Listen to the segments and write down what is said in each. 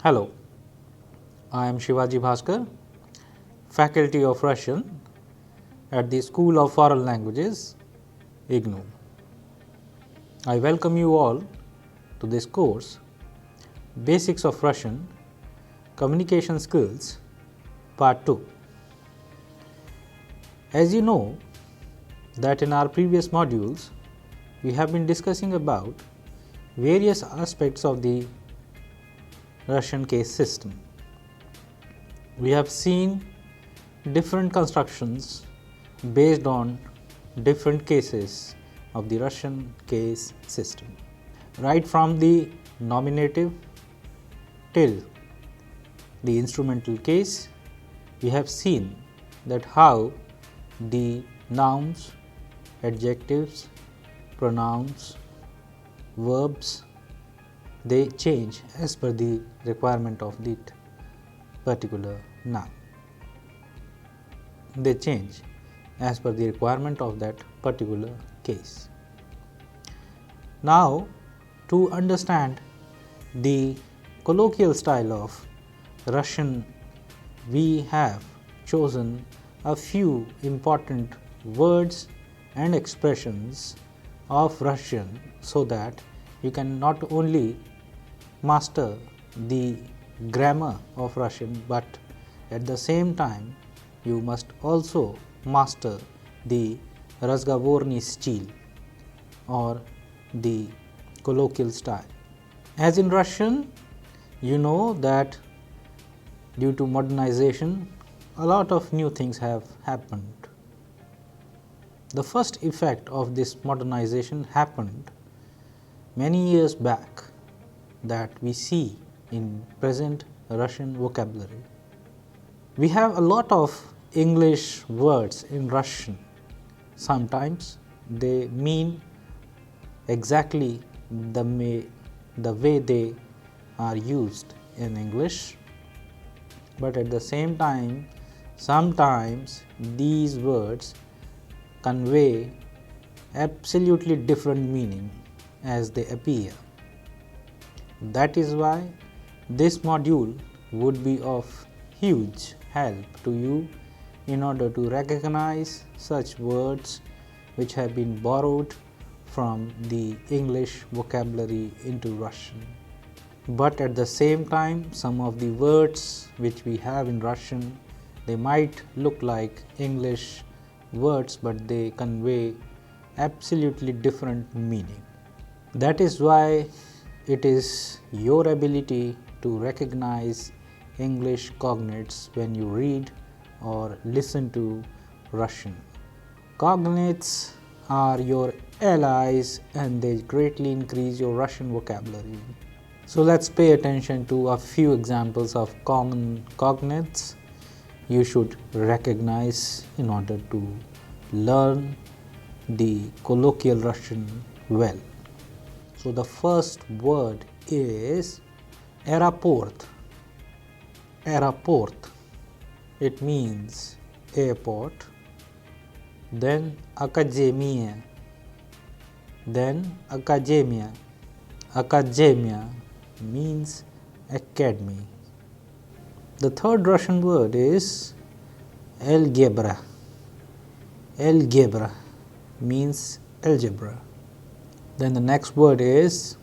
Hello, I am Shivaji Bhaskar, Faculty of Russian at the School of Foreign Languages, IGNOU. I welcome you all to this course, Basics of Russian Communication Skills, Part 2. As you know that in our previous modules, we have been discussing about various aspects of the Russian case system. We have seen different constructions based on different cases of the Russian case system, right from the nominative till the instrumental case. We have seen that how the nouns, adjectives, pronouns, verbs, they change as per the requirement of the particular noun. They change as per the requirement of that particular case. Now, to understand the colloquial style of Russian, we have chosen a few important words and expressions of Russian so that you can not only master the grammar of Russian, but at the same time you must also master the разговорный стиль or the colloquial style. As in Russian, you know that due to modernization, a lot of new things have happened. The first effect of this modernization happened many years back that we see in present Russian vocabulary. We have a lot of English words in Russian. Sometimes they mean exactly the way they are used in English, but at the same time sometimes these words convey absolutely different meaning as they appear. That is why this module would be of huge help to you in order to recognize such words which have been borrowed from the English vocabulary into Russian. But at the same time, some of the words which we have in Russian, they might look like English words, but they convey absolutely different meaning. That is why it is your ability to recognize English cognates when you read or listen to Russian. Cognates are your allies and they greatly increase your Russian vocabulary. So let's pay attention to a few examples of common cognates you should recognize in order to learn the colloquial Russian well. So the first word is aeroport. Aeroport. It means airport. Then academia. Then academia. Academia means academy. The third Russian word is algebra. Algebra means algebra. Then the next word is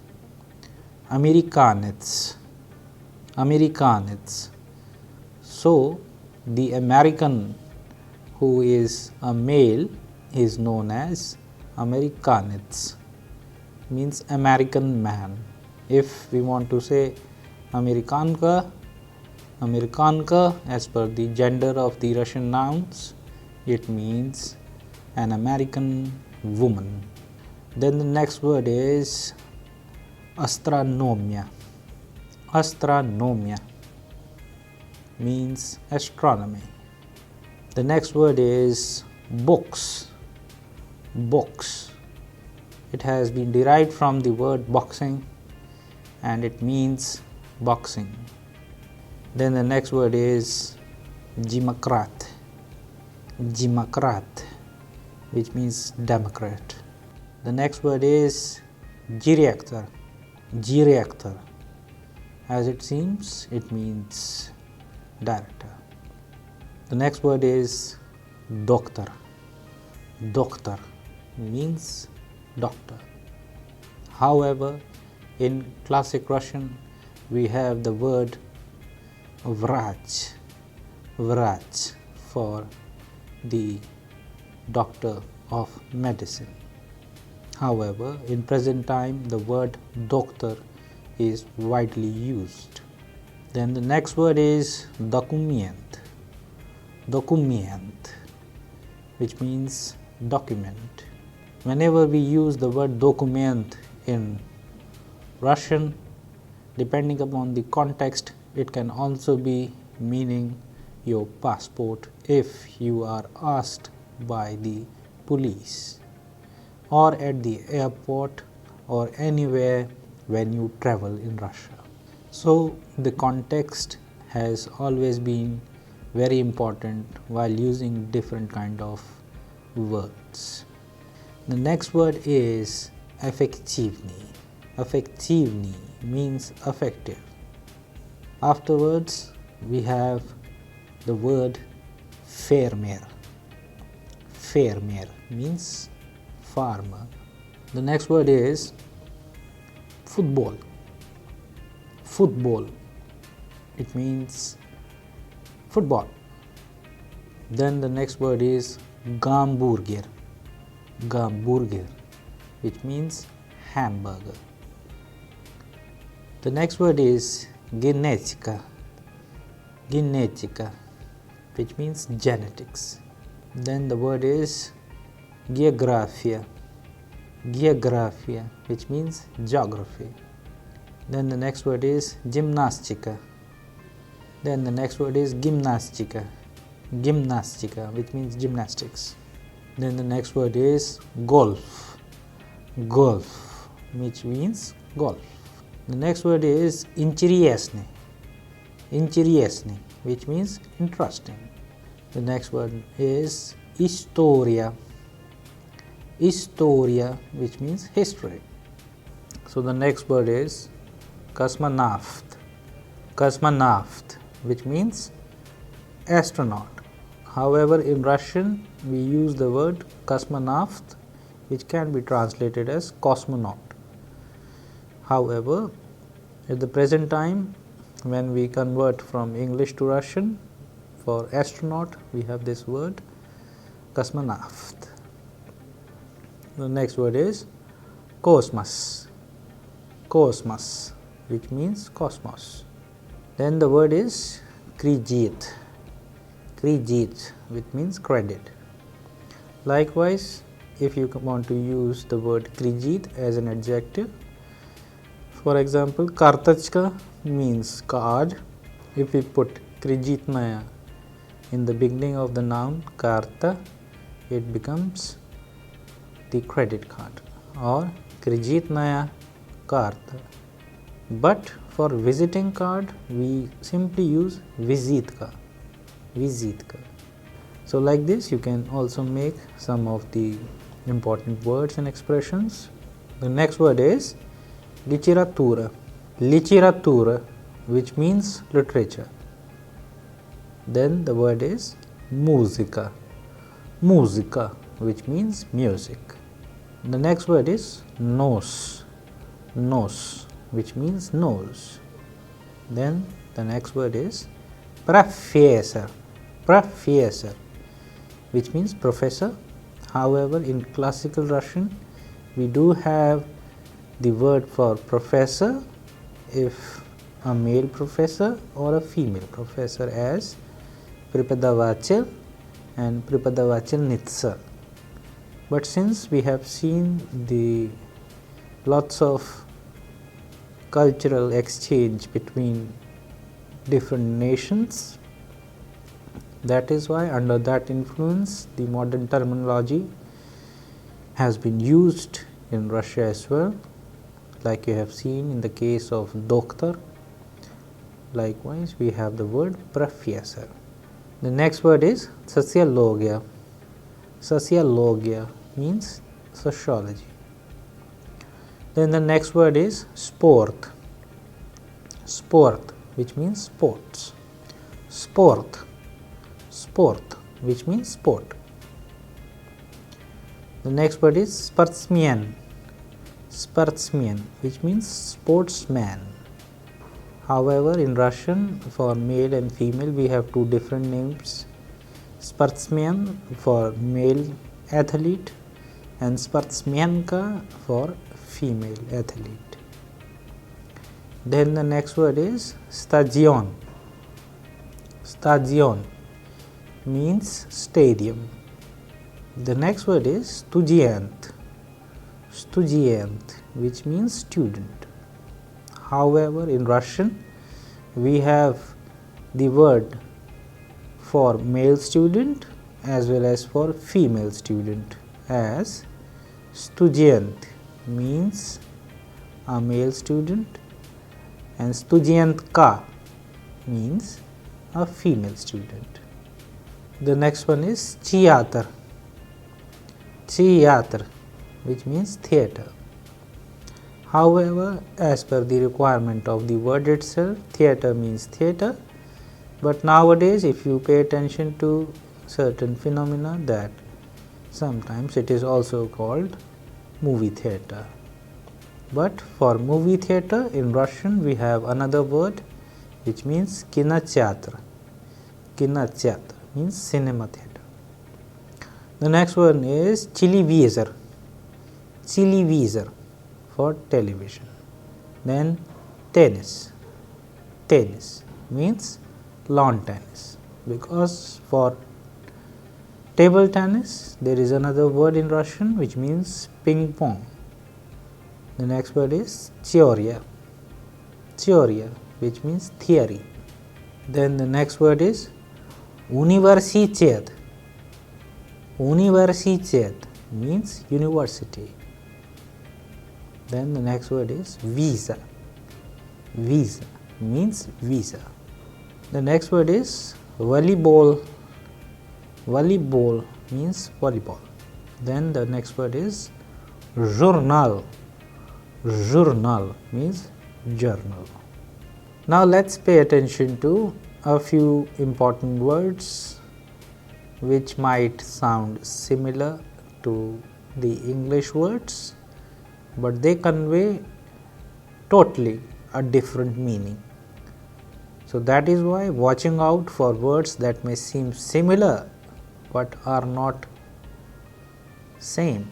Americanates. Americanates. So the American who is a male is known as Americanates, means American man. If we want to say Amerikanka, Amerikanka as per the gender of the Russian nouns, it means an American woman. Then the next word is astronomia. Astronomia means astronomy. The next word is box. Box. It has been derived from the word boxing and it means boxing. Then the next word is Democrat. Democrat, which means Democrat. The next word is director. Director As it seems, it means director. The next word is doctor. Doctor means doctor. However, in classic Russian, we have the word vrach, vrach for the doctor of medicine. However, in present time, the word doctor is widely used. Then the next word is document, document, which means document. Whenever we use the word document in Russian, depending upon the context, it can also be meaning your passport if you are asked by the police, or at the airport, or anywhere when you travel in Russia. So the context has always been very important while using different kind of words. The next word is effectively. Effectively means effective. Afterwards, we have the word fermer. Fermer means farmer. The next word is football. Football, it means football. Then the next word is Gamburger. Gamburger, which means hamburger. The next word is genetica. Genetica, which means genetics. Then the word is geographia. Geographia, which means geography. Then the next word is gymnastica. Then the next word is gymnastica. Gymnastica, which means gymnastics. Then the next word is golf. Golf, which means golf. The next word is интересный. Интересный, which means interesting. The next word is история. История, which means history. So the next word is cosmonaut. Cosmonaut, which means astronaut. However, in Russian, we use the word cosmonaut, which can be translated as cosmonaut. However, at the present time, when we convert from English to Russian, for astronaut, we have this word cosmonaut. The next word is cosmos. Cosmos, which means cosmos. Then the word is kredit. Kredit, which means credit. Likewise, if you want to use the word kredit as an adjective, for example, kartochka means card. If we put kreditnaya in the beginning of the noun karta, it becomes the credit card, or kreditnaya karta. But for visiting card, we simply use vizitka. Vizitka. So like this, you can also make some of the important words and expressions. The next word is literatura. Literatura, which means literature. Then the word is musica. Musica, which means music. The next word is nos. Nos, which means nose. Then the next word is professor. Professor, which means professor. However, in classical Russian, we do have the word for professor if a male professor or a female professor as преподаватель and преподавательница. But since we have seen the lots of cultural exchange between different nations, that is why under that influence the modern terminology has been used in Russia as well, like you have seen in the case of doctor. Likewise, we have the word professor. The next word is sociologia. Sociologia means sociology. Then the next word is sport. sport, which means sports. Sport, sport, which means sport. The next word is sportsman, sportsman, which means sportsman. However, in Russian, for male and female, we have two different names: sportsman for male athlete and sportsmanka for female athlete. Then the next word is stadion. Stadion means stadium. The next word is student. Student, which means student. However, in Russian, we have the word for male student as well as for female student, as student means a male student and studentka means a female student. The next one is theater. Theater, which means theater. However, as per the requirement of the word itself, theater means theater, but nowadays if you pay attention to certain phenomena, that sometimes it is also called movie theater. But for movie theater in Russian we have another word which means kinoteatr. Kinoteatr means cinema theater. The next one is televisor. Televisor for television. Then tennis. Tennis means lawn tennis, because for table tennis there is another word in Russian which means ping pong. The next word is theoria. Theoria, which means theory. Then the next word is universitet. Universitet means university. Then the next word is visa. Visa means visa. The next word is volleyball. Volleyball means volleyball. Then the next word is journal. Journal means journal. Now let's pay attention to a few important words which might sound similar to the English words, but they convey totally a different meaning. So that is why watching out for words that may seem similar but are not same.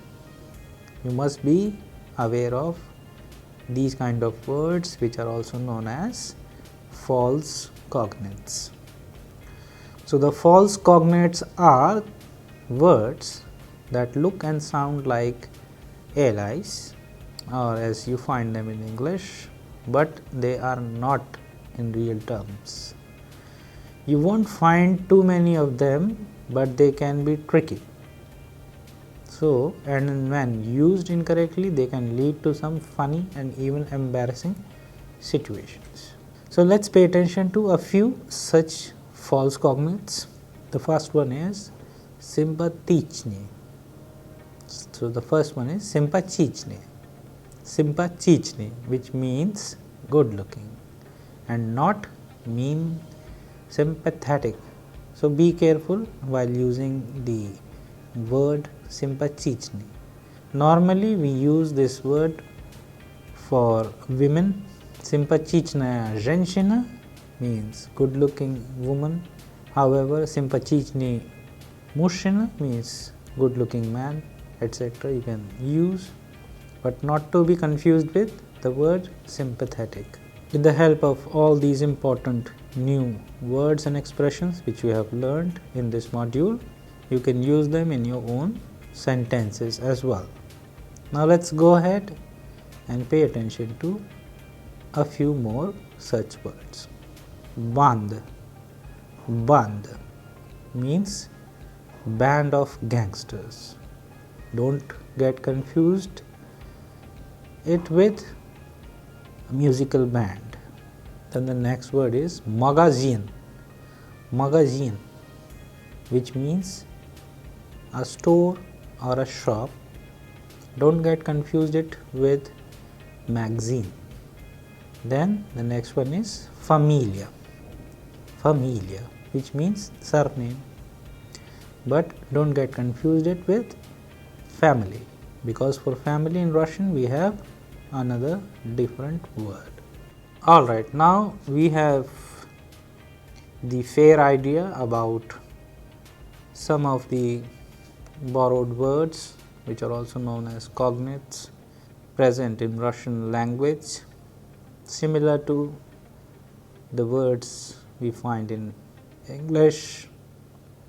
You must be aware of these kind of words, which are also known as false cognates. So the false cognates are words that look and sound like allies, or as you find them in English, but they are not in real terms. You won't find too many of them, but they can be tricky. So, and when used incorrectly, they can lead to some funny and even embarrassing situations. So let's pay attention to a few such false cognates. The first one is sympathichny. So the first one is sympathichny. Sympathichny, which means good looking and not mean sympathetic. So be careful while using the word sympathichny. Normally we use this word for women. Sympathichная женщина means good looking woman. However, sympathichny мужчина means good looking man, etc. you can use, but not to be confused with the word sympathetic. With the help of all these important new words and expressions which you have learned in this module, you can use them in your own sentences as well. Now let's go ahead and pay attention to a few more such words. Band. Band means band of gangsters. Don't get confused it with a musical band. Then the next word is magazine. Magazine, which means a store or a shop. Don't get confused it with magazine. Then the next one is familia. Familia, which means surname. But don't get confused it with family, because for family in Russian we have another different word. Alright, now we have the fair idea about some of the borrowed words which are also known as cognates present in Russian language, similar to the words we find in English.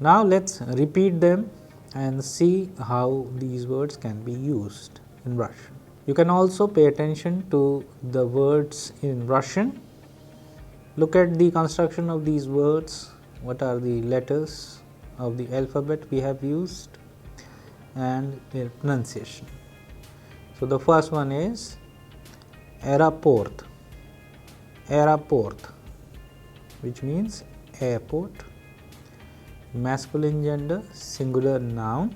Now let's repeat them and see how these words can be used in Russian. You can also pay attention to the words in Russian. Look at the construction of these words, what are the letters of the alphabet we have used, and their pronunciation. So the first one is airport, airport, which means airport. Masculine gender, singular noun.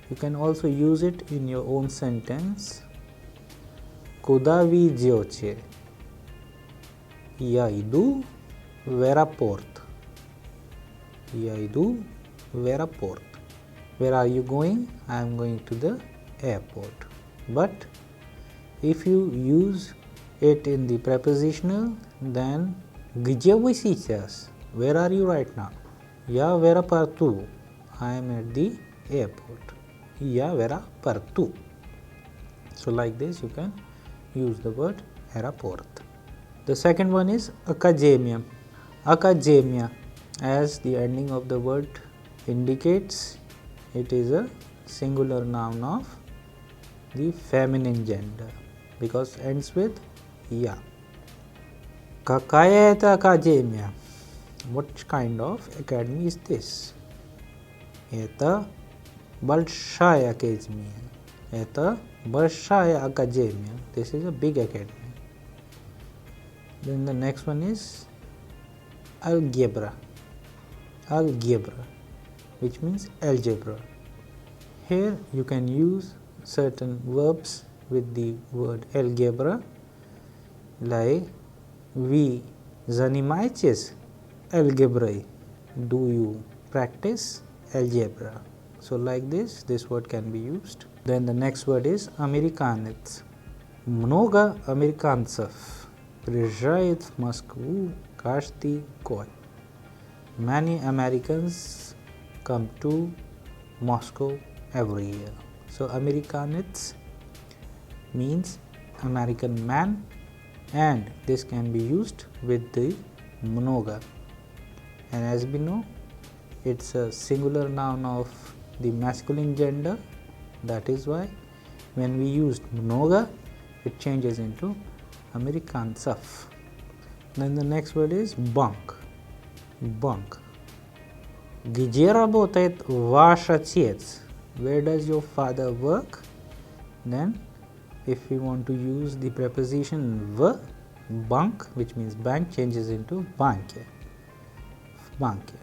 You can also use it in your own sentence. Куда вы идете? Я иду в аэропорт. Я иду в аэропорт. Where are you going? I am going to the airport. But if you use it in the prepositional, then где вы сейчас? Where are you right now? Я в аэропорту. I am at the airport. Я в аэропорту. So like this you can use the word airport. The second one is academia. Academia, as the ending of the word indicates, it is a singular noun of the feminine gender because ends with ya. Какая это академия? What kind of academy is this? Это большая академия. Это большая академия. This is a big academy. Then the next one is algebra. Algebra, which means algebra. Here you can use certain verbs with the word algebra, like вы занимаетесь algebrой? Do you practice algebra? So like this word can be used. Then the next word is американец. Много американцев приезжает в Москву каждый год. Many Americans come to Moscow every year. So amerikanets means American man, and this can be used with the много. And as we know, it's a singular noun of the masculine gender. That is why when we use много, it changes into американцев. Then the next word is bunk. Bunk. Где работает ваш отец? Where does your father work? Then if we want to use the preposition v, bunk, which means bank, changes into banke. Banke.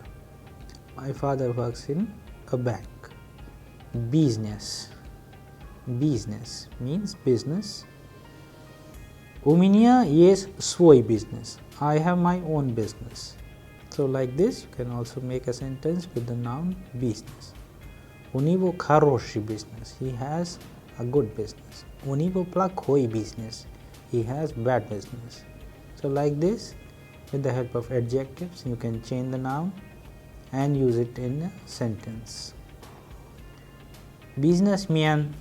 My father works in a bank. Business. Business means business. У меня есть свой business. I have my own business. So like this, you can also make a sentence with the noun business. У него хороший business. He has a good business. У него плохой business. He has bad business. So like this, with the help of adjectives, you can change the noun and use it in a sentence. Businessman.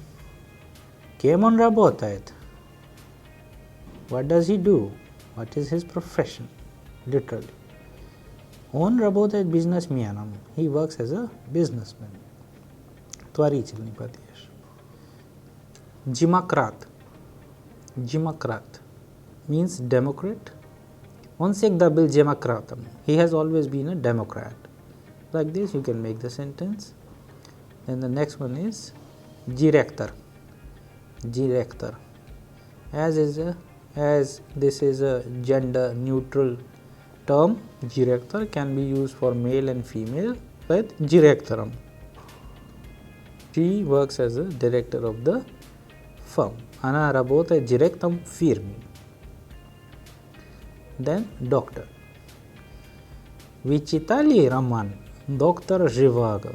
Кем он работает? What does he do? What is his profession? Literally. Он работает бизнесменом. He works as a businessman. Творительный падеж. Демократ. Демократ means Democrat. Он всегда был демократом. He has always been a Democrat. Like this, you can make the sentence. Then the next one is director. Director. As this is a gender neutral term, director can be used for male and female with directorum. She works as a director of the firm. Она работает директором в фирме. Then doctor. Vi читали роман Dr. Zhivago?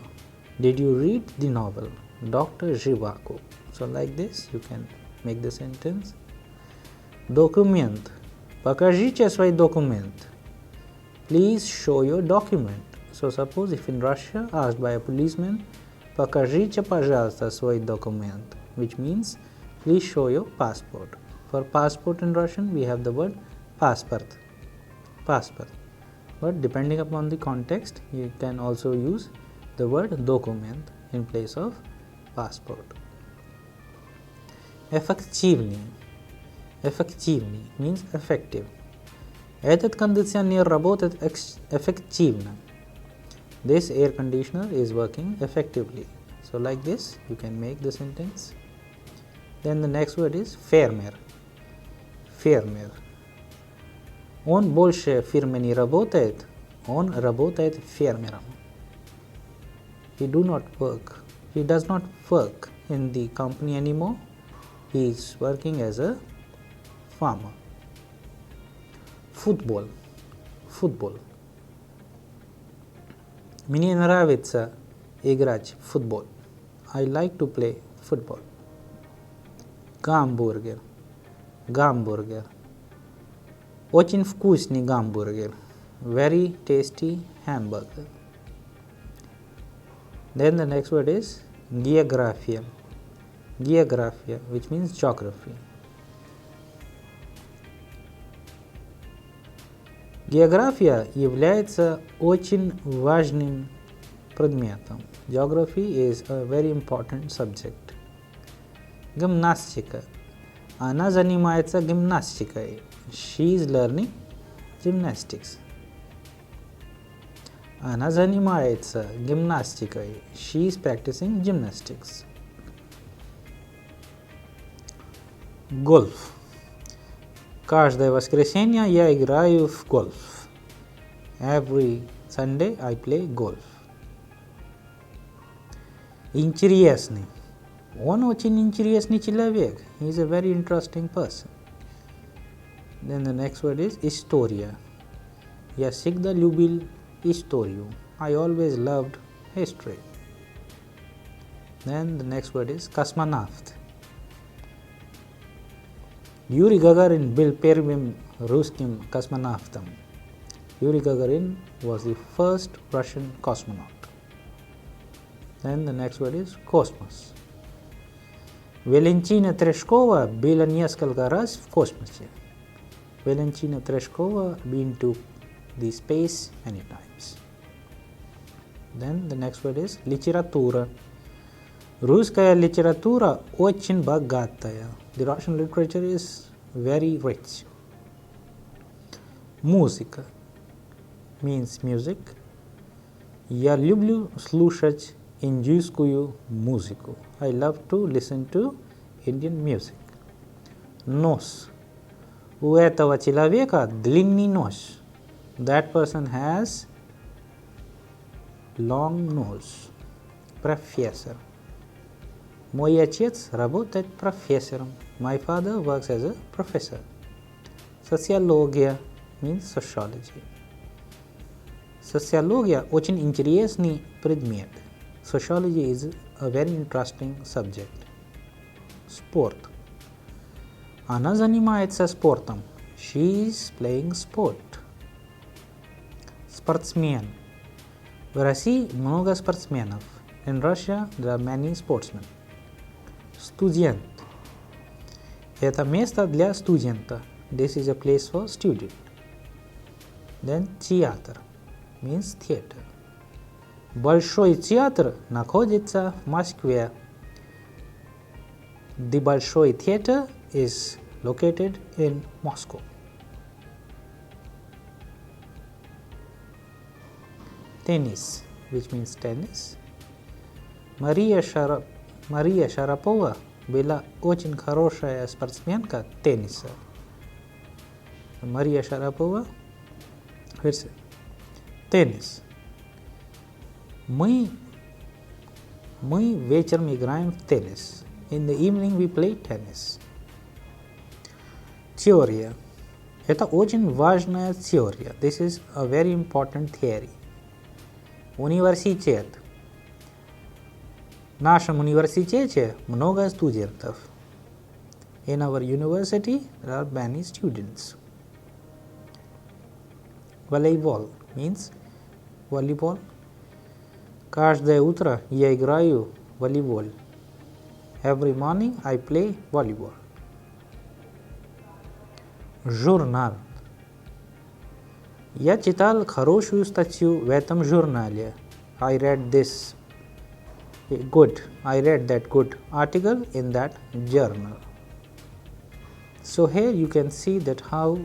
Did you read the novel Dr. Zhivago? So like this you can make the sentence. Document. Покажите свой документ. Please show your document. So suppose if in Russia asked by a policeman, покажите, пожалуйста, свой документ, which means please show your passport. For passport in Russian we have the word passport. Passport. But depending upon the context, you can also use the word document in place of passport. Эффективный. Эффективный means effective. Этот кондиционер работает эффективно. This air conditioner is working effectively. So like this you can make the sentence. Then the next word is фермер. Фермер. Он больше в фирме не работает, он работает фермером. He does not work in the company anymore. He is working as a farmer. Football. Football. Мне нравится играть в футбол. I like to play football. Гамбургер. Гамбургер. Очень вкусный гамбургер. Very tasty hamburger. Then the next word is география. География, which means geography. География является очень важным предметом. Geography is a very important subject. Гимнастика. Она занимается гимнастикой. She is learning gymnastics. Она занимается гимнастикой. She is practicing gymnastics. Гольф. Каждое воскресенье я играю в гольф. Every Sunday I play golf. Интересный. Он очень интересный человек. He is a very interesting person. Then the next word is история. Я всегда любил историю. I always loved history. Then the next word is космонавт. Yuri Gagarin был первым русским космонавтом. Yuri Gagarin was the first Russian cosmonaut. Then the next word is космос. Валентина Терeshkova была несколько раз в космосе. Valentina Tereshkova been to the space many times. Then the next word is литература. Русская литература очень богатая. The Russian literature is very rich. Музыка means music. Я люблю слушать индийскую музыку. I love to listen to Indian music. Нос. У этого человека длинный нос. That person has long nose. Профессор. Мой отец работает профессором. My father works as a professor. Социология means sociology. Социология очень интересный предмет. Sociology is a very interesting subject. Спорт. Она занимается спортом. She is playing sport. Спортсмен. В России много спортсменов. In Russia there are many sportsmen. Студент. Это место для студента. This is a place for student. Then театр means theater. Большой театр находится в Москве. The Большой theater is located in Moscow. Tennis, which means tennis. Мария Шарапова была очень хорошая спортсменка тенниса. Мария Шарапова. Теннис. Мы вечером играем в теннис. In the evening we play tennis. Теория. Это очень важная теория. This is a very important theory. Университет. В нашем университете много студентов. In our university, there are many students. Volleyball means volleyball. Каждое утро я играю в волейбол. Every morning I play volleyball. Журнал. Я читал хорошую статью в этом журнале. I read that good article in that journal. So here you can see that how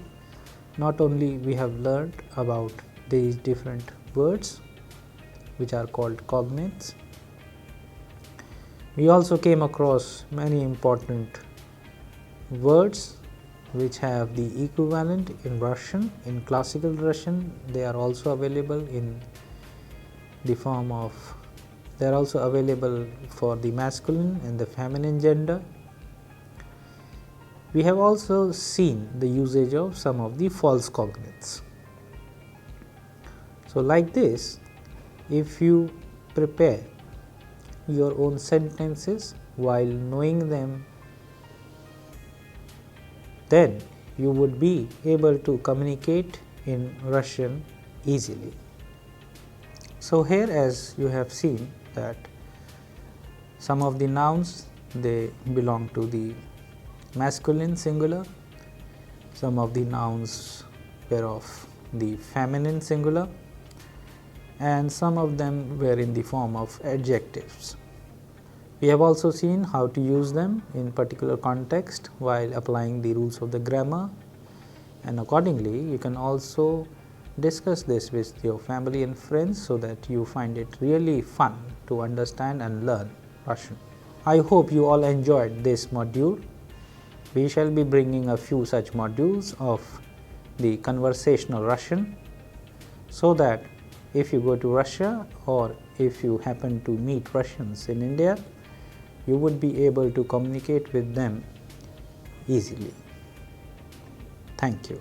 not only we have learned about these different words which are called cognates, we also came across many important words which have the equivalent in Russian. In classical Russian, they are also available in the form of, they are also available for the masculine and the feminine gender. We have also seen the usage of some of the false cognates. So like this, if you prepare your own sentences while knowing them, then you would be able to communicate in Russian easily. So here, as you have seen, that some of the nouns, they belong to the masculine singular, some of the nouns were of the feminine singular, and some of them were in the form of adjectives. We have also seen how to use them in particular context while applying the rules of the grammar, and accordingly you can also discuss this with your family and friends so that you find it really fun to understand and learn Russian. I hope you all enjoyed this module. We shall be bringing a few such modules of the conversational Russian, so that if you go to Russia or if you happen to meet Russians in India, you would be able to communicate with them easily. Thank you.